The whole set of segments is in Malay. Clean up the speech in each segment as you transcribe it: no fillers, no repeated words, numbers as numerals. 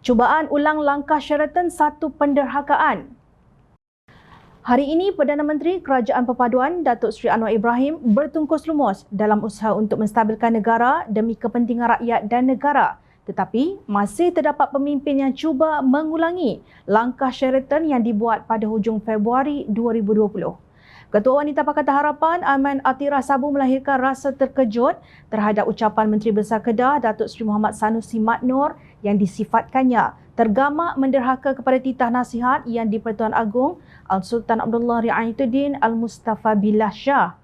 Cubaan ulang langkah Sheraton satu penderhakaan. Hari ini, Perdana Menteri Kerajaan Perpaduan Datuk Seri Anwar Ibrahim bertungkus lumus dalam usaha untuk menstabilkan negara demi kepentingan rakyat dan negara. Tetapi, masih terdapat pemimpin yang cuba mengulangi langkah Sheraton yang dibuat pada hujung Februari 2020. Ketua Wanita Pakatan Harapan Aiman Atira Sabu melahirkan rasa terkejut terhadap ucapan Menteri Besar Kedah Datuk Seri Muhammad Sanusi Mat Noor yang disifatkannya tergamak menderhaka kepada titah nasihat yang di-Pertuan Agong Al-Sultan Abdullah Riayatuddin Al-Mustafa Billah Shah.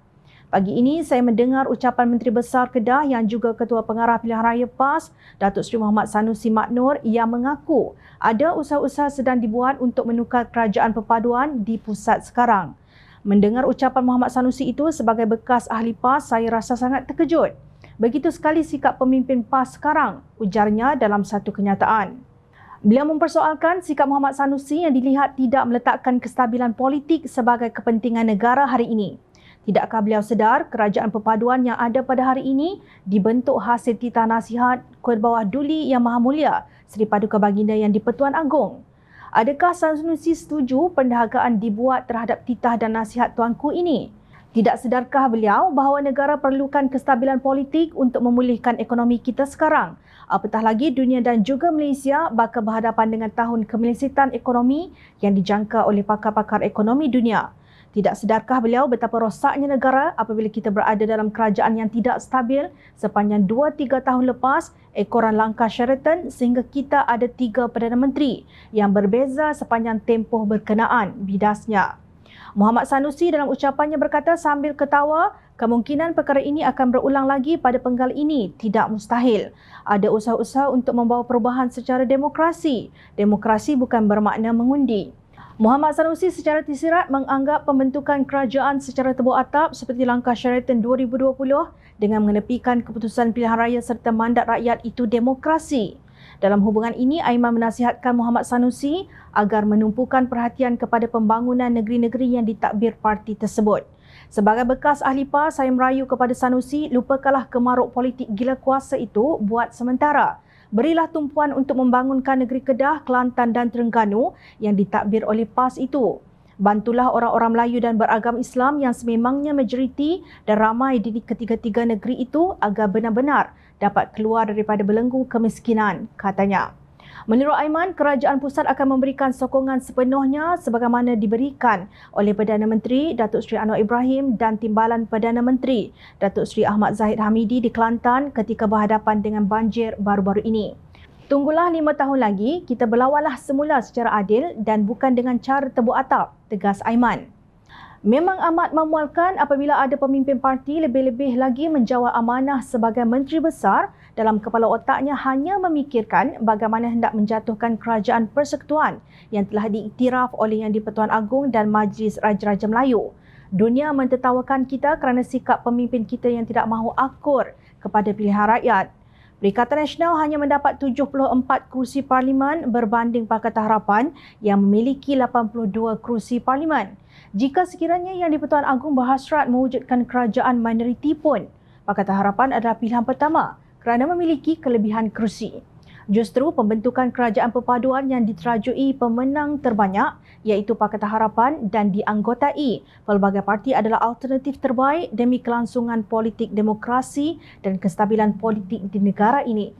Pagi ini saya mendengar ucapan Menteri Besar Kedah yang juga Ketua Pengarah Pilihan Raya PAS Datuk Seri Muhammad Sanusi Mat Noor yang mengaku ada usaha-usaha sedang dibuat untuk menukar kerajaan perpaduan di pusat sekarang. Mendengar ucapan Muhammad Sanusi itu sebagai bekas ahli PAS, saya rasa sangat terkejut. Begitu sekali sikap pemimpin PAS sekarang, ujarnya dalam satu kenyataan. Beliau mempersoalkan sikap Muhammad Sanusi yang dilihat tidak meletakkan kestabilan politik sebagai kepentingan negara hari ini. Tidakkah beliau sedar kerajaan perpaduan yang ada pada hari ini dibentuk hasil titah nasihat ke bawah Duli Yang Maha Mulia Seri Paduka Baginda yang di-Pertuan Agong? Adakah Sanusi setuju penderhakaan dibuat terhadap titah dan nasihat tuanku ini? Tidak sedarkah beliau bahawa negara perlukan kestabilan politik untuk memulihkan ekonomi kita sekarang? Apatah lagi dunia dan juga Malaysia bakal berhadapan dengan tahun kemelesetan ekonomi yang dijangka oleh pakar-pakar ekonomi dunia. Tidak sedarkah beliau betapa rosaknya negara apabila kita berada dalam kerajaan yang tidak stabil sepanjang 2-3 tahun lepas ekoran langkah Sheraton sehingga kita ada 3 Perdana Menteri yang berbeza sepanjang tempoh berkenaan, bidasnya. Muhammad Sanusi dalam ucapannya berkata sambil ketawa, kemungkinan perkara ini akan berulang lagi pada penggal ini tidak mustahil. Ada usaha-usaha untuk membawa perubahan secara demokrasi. Demokrasi bukan bermakna mengundi. Muhammad Sanusi secara tersirat menganggap pembentukan kerajaan secara tebuk atap seperti langkah Sheraton 2020 dengan mengenepikan keputusan pilihan raya serta mandat rakyat itu demokrasi. Dalam hubungan ini, Aiman menasihatkan Muhammad Sanusi agar menumpukan perhatian kepada pembangunan negeri-negeri yang ditadbir parti tersebut. Sebagai bekas ahli PAS, saya merayu kepada Sanusi, lupakanlah kemaruk politik gila kuasa itu buat sementara. Berilah tumpuan untuk membangunkan negeri Kedah, Kelantan dan Terengganu yang ditadbir oleh PAS itu. Bantulah orang-orang Melayu dan beragam Islam yang sememangnya majoriti dan ramai di ketiga-tiga negeri itu agar benar-benar dapat keluar daripada belenggu kemiskinan, katanya. Menurut Aiman, kerajaan pusat akan memberikan sokongan sepenuhnya sebagaimana diberikan oleh Perdana Menteri Datuk Seri Anwar Ibrahim dan Timbalan Perdana Menteri Datuk Seri Ahmad Zahid Hamidi di Kelantan ketika berhadapan dengan banjir baru-baru ini. Tunggulah 5 tahun lagi, kita berlawanlah semula secara adil dan bukan dengan cara tebuk atap, tegas Aiman. Memang amat memualkan apabila ada pemimpin parti lebih-lebih lagi menjawab amanah sebagai Menteri Besar dalam kepala otaknya hanya memikirkan bagaimana hendak menjatuhkan kerajaan persekutuan yang telah diiktiraf oleh Yang di-Pertuan Agong dan Majlis Raja-Raja Melayu. Dunia mentertawakan kita kerana sikap pemimpin kita yang tidak mahu akur kepada pilihan rakyat. Perikatan Nasional hanya mendapat 74 kerusi parlimen berbanding Pakatan Harapan yang memiliki 82 kerusi parlimen. Jika sekiranya Yang di-Pertuan Agong berhasrat mewujudkan kerajaan minoriti pun, Pakatan Harapan adalah pilihan pertama kerana memiliki kelebihan kerusi. Justru pembentukan kerajaan perpaduan yang diterajui pemenang terbanyak iaitu Pakatan Harapan dan dianggotai pelbagai parti adalah alternatif terbaik demi kelangsungan politik demokrasi dan kestabilan politik di negara ini.